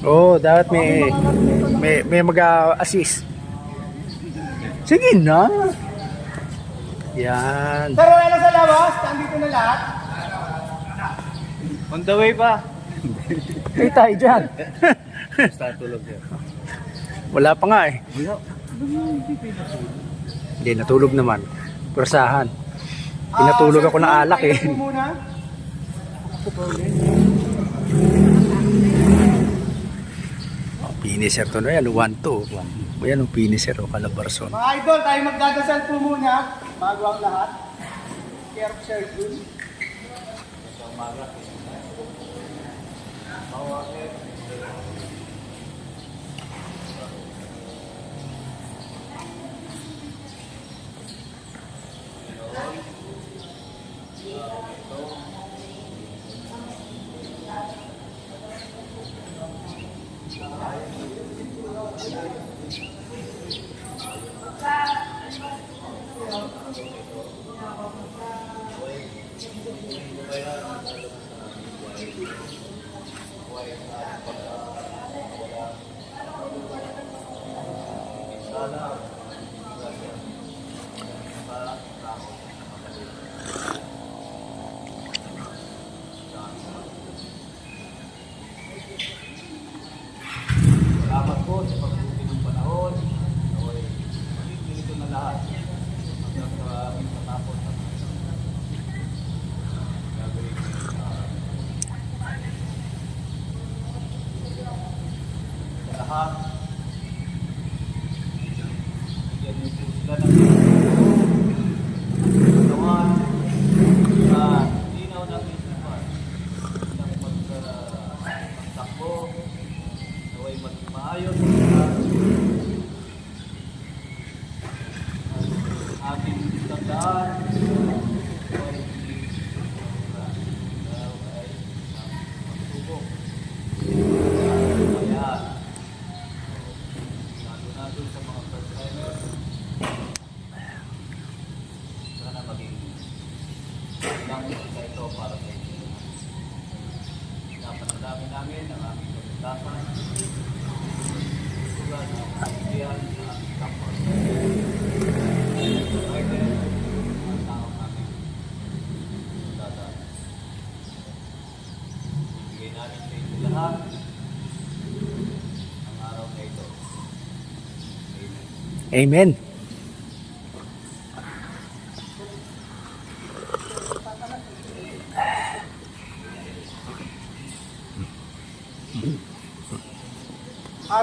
Oo, dapat may mag-assist. Sige na. Yan. Sir, wala na sa labas? Andito na lahat? On the way pa. Hey, tayo dyan. Basta tulog yan. Wala pa nga eh. Wala. Hindi, natulog naman. Purasahan. Pinatulog ako ng alak eh. Kailan po muna? Oh, finisher to na yan. 1-2. Yan ang finisher o Calabarzon. Mga idol, tayo magdadasal po muna bago ang lahat. Care of Sir Jun. Salamat po sa pagbuti ng panahon. Naway, magiging na lahat. Hanggang sa aming matapos ang gagawin sa lahat. Yan yung po sila ng katawan sa linaw ng isipan ng magtakbo. Naway maging maayos ang ating tandaan. Naway maging magsubok. Kaya, lalo na doon sa mga first timers, sana maging ilang isa ito para sa inyo. Pinapanalangin namin ang aming pagkakasan. Suga na ang kaibigan sa aming kapwa. Ay din, ang tao namin. Dadaan. Ibigay namin sa inyo lahat ang araw na ito. Amen. Amen.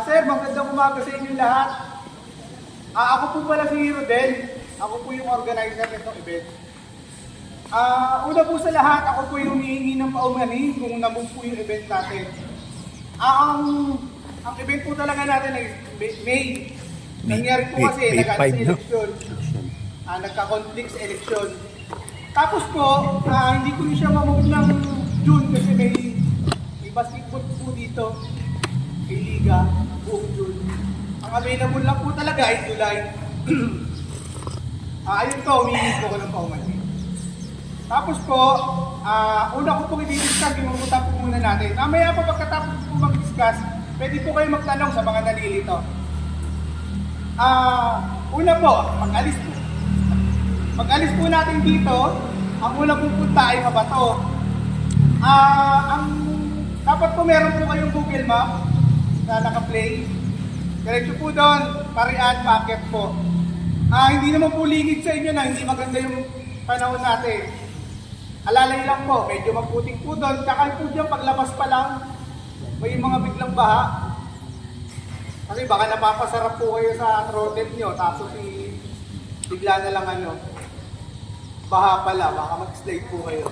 Sir, magandang umaga sa inyo lahat. Ako po pala si Rodel. Ako po yung organizer nitong event. Una po sa lahat, ako po yung humihingi ng paumanhin kung nabong po yung event natin. Ang event po talaga natin ay May. Nangyari po kasi May nag-ano sa 5, no? eleksyon. Nagka-conflict sa eleksyon. Tapos po, hindi ko siya mamove ng June kasi may basketball po dito. May liga, buong June. Ang available lang po talaga ay July. Ayun po, humihingi po ko ng paumanhin. Tapos po, una ko pong i-discuss, imumunta po muna natin. Mamaya po pagkatapos po mag-discuss, pwede po kayo magtanong sa mga nalilito. Una po, mag-alis po. Mag-alis po natin dito, ang una pong punta ay Mabato. Dapat po meron po kayong Google Map na naka-play. Diretso po doon, Parian, Packet po. Hindi naman po ligid sa inyo na hindi maganda yung panahon natin. Alalay lang po, medyo maputik po doon. Tsaka po dyan, paglabas pa lang, may mga biglang baha. Kasi baka napapasarap po kayo sa throttle nyo, tapos bigla na lang baha pala, baka mag-slide po kayo.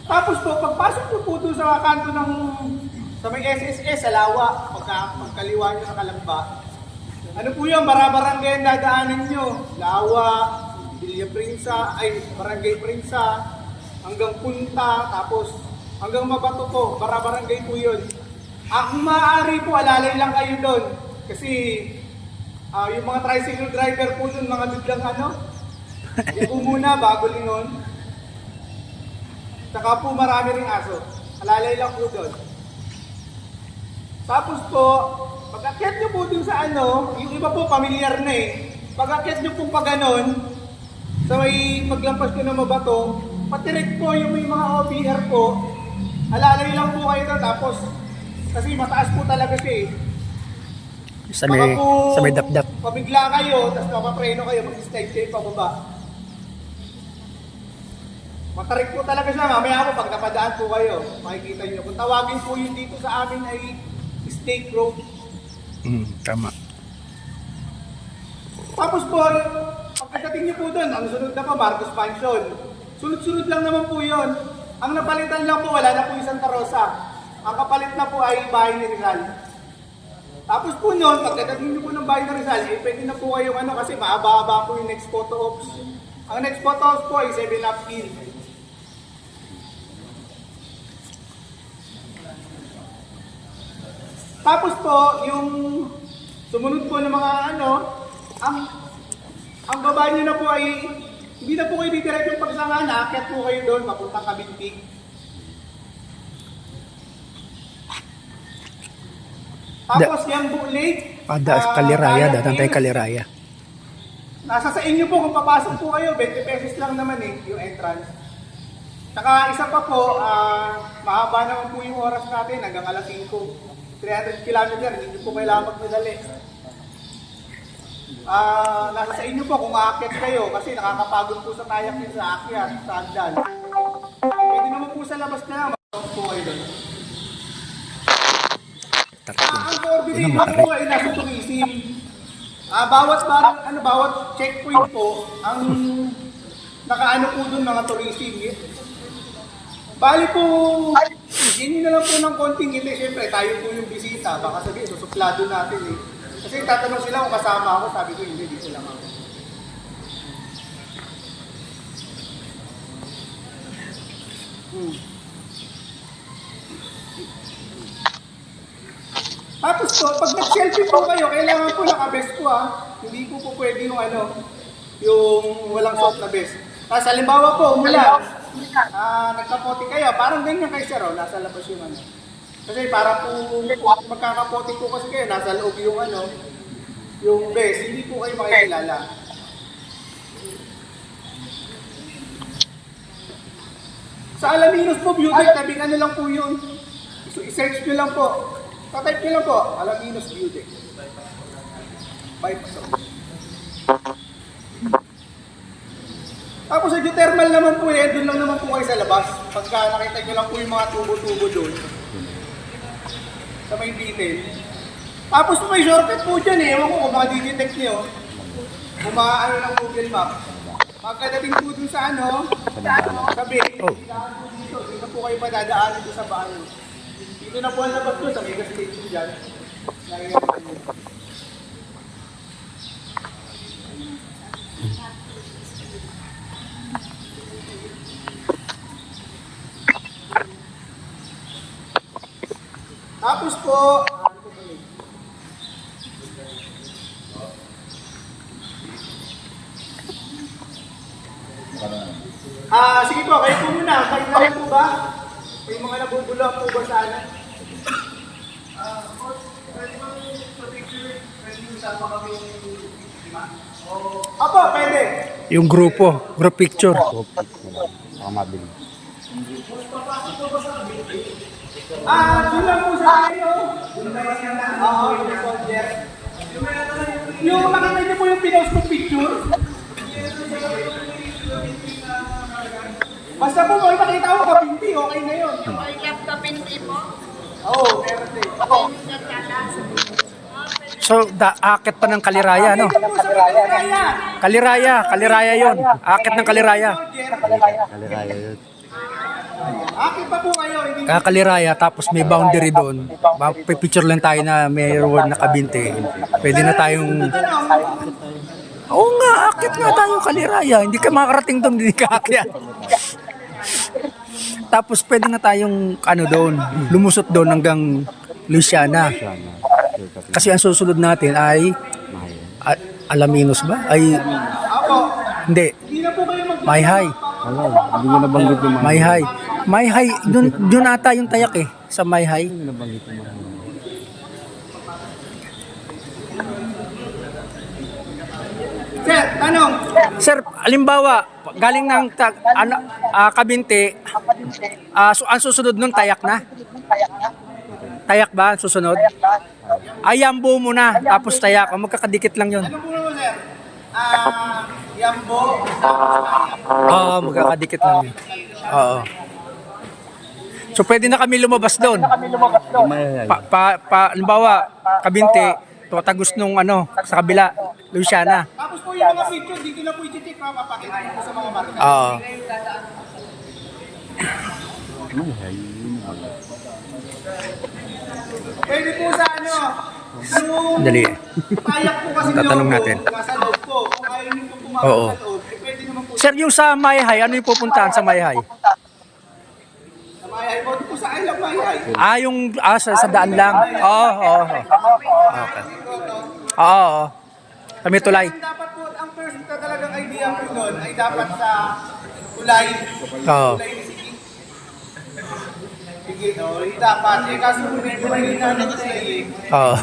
Tapos po, pagpasok nyo po doon sa kanto sa may SSS, sa Lawa, pagkaliwa nyo sa Kalamba. Ano po yun, Barabarangay ang dadaanin nyo. Lawa, Villa Prinsa, Barangay Prinsa, hanggang Punta, tapos hanggang Mabato po, Barabarangay po yun. Kung maaari po, alalay lang kayo doon. Kasi yung mga tricycle driver po doon, mga biglang yan po muna, bago lingon. Saka po marami ring aso. Alalay lang po doon. Tapos po, pag-akyat nyo po dun sa ano, yung iba po pamilyar na eh. Pag-akyat nyo po pa ganon, sa may paglampas ko ng mabato, patirek po yung may mga OBR po, alalay lang po kayo doon, tapos, kasi mataas po talaga siya eh. Sa Baka may, po, sa may dapdap. pabigla kayo, tapos mapapreno kayo, mag-slide kayo pababa. Matarik po talaga siya, mamaya po pag napadaan po kayo, makikita nyo. Kung tawagin po yun dito sa amin ay Stake Road. Tama. Tapos po, pagkadating niyo po doon, ang sunod na po, Marcos Mansion. Sunod-sunod lang naman po yun. Ang napalitan lang po, wala na po yung Santa Rosa. Ang kapalit na po ay bahay ni Rizal. Tapos po noon, pagkadating niyo po ng bahay ni Rizal, eh, pwede na po kayong ano, kasi maaba-aba po yung next photo ops. Ang next photo ops po ay 7-up hill. Tapos po, yung sumunod po ng mga ano, ang baba niyo na po ay, hindi na po kayo didiretso yung pagsangan, aakyat po kayo doon, papuntang Kabintig. Tapos yung Lake, Kaliraya, datang tayo Kaliraya. nasa sa inyo po kung papasok po kayo, 20 pesos lang naman eh, yung entrance. Saka isa pa po, mahaba naman po yung oras natin hanggang alas 5. 300 kilometer, hindi po kailangan magmadali. Nasa sa inyo po kung aakyat kayo kasi nakakapagod po sa kayak yun sa akyat, sa hagdan. Pwede naman po sa labas na lang, mag po kayo doon. Ang coordinator po ay nasa tourism. Bawat checkpoint po, ang nakaano po doon mga tourism. Bali po, hindi na lang po ng konting ngiti. Siyempre, tayo po yung bisita. Baka sabihin, susuplado natin eh. Kasi tatanong sila kung kasama ako. Sabi ko, hindi, dito lang ako. Tapos po, pag nag-selfie po kayo, kailangan po naka-vest po Hindi po pwede yung ano, yung walang suot na vest. Tapos halimbawa po, umulan. Nagkapote kayo, parang ganyan kayo sir, nasa labas yung ano. Kasi para po, magkakapote po kasi kayo, nasa loob yung ano, yung vest, hindi po kayo makikilala. Sa Alaminos po, beauty, tabing ano lang po yun. So, i-search nyo lang po. Tatype nyo lang po, Alaminos beauty. Bypass. Tapos sa geothermal naman po doon lang naman po kayo sa labas. Pagka nakita nyo lang po yung mga tubo-tubo doon. Sa may detail. Tapos may shortcut po dyan ewan ko kung makadidetect nyo. Kung ano ng Google Map. Pagkadating po dun sa ano, sabi, dito po kayo padadaanin doon sa bahay. Dito na po ang labas doon sa mega station dyan. Tapos po, sige po, kayo po muna. Kayo na rin po ba? May mga nabubula po ba sa ano? Pwede ba sa picture? Pwede yung sama kami yung lima? Opo, pwede. Yung group picture. Mabili. Doon lang po sa akin, Oo, yung soldier. Yung makita niyo po yung pinost kong picture. Basta po, kung makita ko kapinti, okay na yun. Kapinti mo? Oo, meron din. So, akit pa ng Kaliraya, no? Pwede po sa Kaliraya. Kaliraya yun. Akit ng Kaliraya. Kaliraya yun. Akit pa po kayo. Hindi Kaliraya, tapos may boundary doon. Picture lang tayo na may reward na kabinte. Pwede na tayong... Oo nga, akit nga tayo Kaliraya. Hindi ka makarating doon, hindi ka akit. Tapos pwede na tayong doon, lumusot doon hanggang Luciana. Kasi ang susunod natin ay Alaminos ba? Ay hindi. Mayhay. Hindi mo nabanggit yung Mayhay. Mayhay, doon ata yung tayak sa Mayhay. sir, tanong. Sir, halimbawa, galing ng Kabinte, ang susunod nun tayak na? Tayak ba ang susunod? Yambo muna, tapos tayak. Magkakadikit lang yun. Ano po naman, sir? Yambo. Oo, magkakadikit lang yun. Oo. So pwede na kami lumabas doon. Halimbawa, Kabinte, tatagos nung sa kabila, Luciana. Tapos po yung mga picture, dito na po i-check, papakita ko po sa mga marka. Oo. Pwede po sa yung Dali. tayak po kasi Tatanong logo, natin. nasa loob po. Kung ayaw nyo po pumasok Oo. sa loob, pwede naman po Sir, yung sa Mayhay, ano yung pupuntahan sa Mayhay? sa mayay. O po sa ilang mayay. Yung sa daan lang. Oo. Okay. Oo. Kami tulay. Ang dapat po, ang first na talagang idea po nun ay dapat sa tulay. Oo. Tulay ni Sige. Sige, no? Dapat. Kaso kung medyo may hinahanap sa iyo, Oo.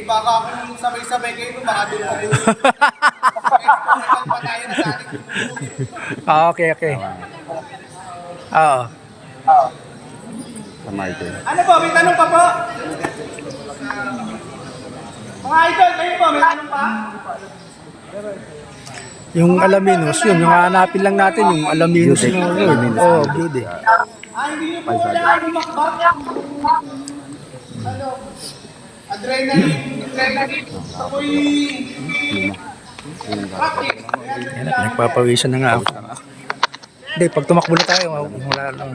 baka kung sabay-sabay kayo, baka doon po doon. Exponent pa tayo na sa ating Okay. Oo. Ano po? May tanong pa po? Mga idol, kayo po, may tanong pa? Yung Alaminos, yun. Yung hanapin lang natin yung Alaminos na yun. Oo, good eh. Hindi niyo po wala lumakbak. Adrenaline. Ako'y practice. Yan, nagpapawisan na nga ako. Hindi, pag tumakbo na tayo, wala lang.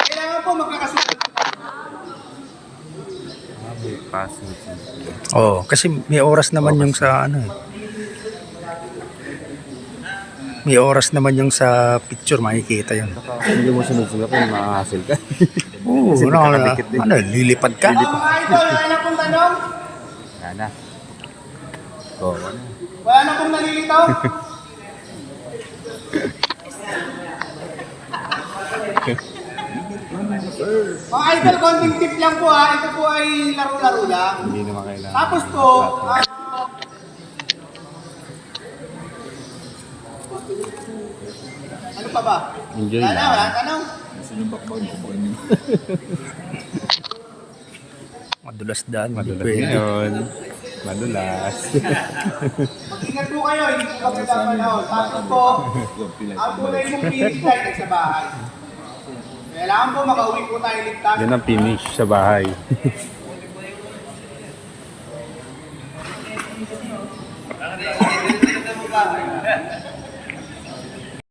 Kailangan po magkakasunod. Oo, kasi may oras naman yung sa May oras naman yung sa picture, makikita yun. Hindi mo sunod-sunod kung makakasil ka. Oo, lilipad ka. Mga idol, wala na pong tanong? Sana. Oo. Wala na pong nalilitaw? Mga idol, konting tip lang po ha. Ito po ay laro-laro lang. Hindi naman kailangan. Tapos po, ano pa ba? Enjoy Wala lang. wala tanong? Madulas daan, hindi Madulas pwede. ngayon. Madulas. Mag-ingat po kayo, hindi po kami napanahon. Tapos po, ang tunay mong finish line ay sa bahay. Kailangan po makauwi po tayo ligtas. Yan ang finish sa bahay.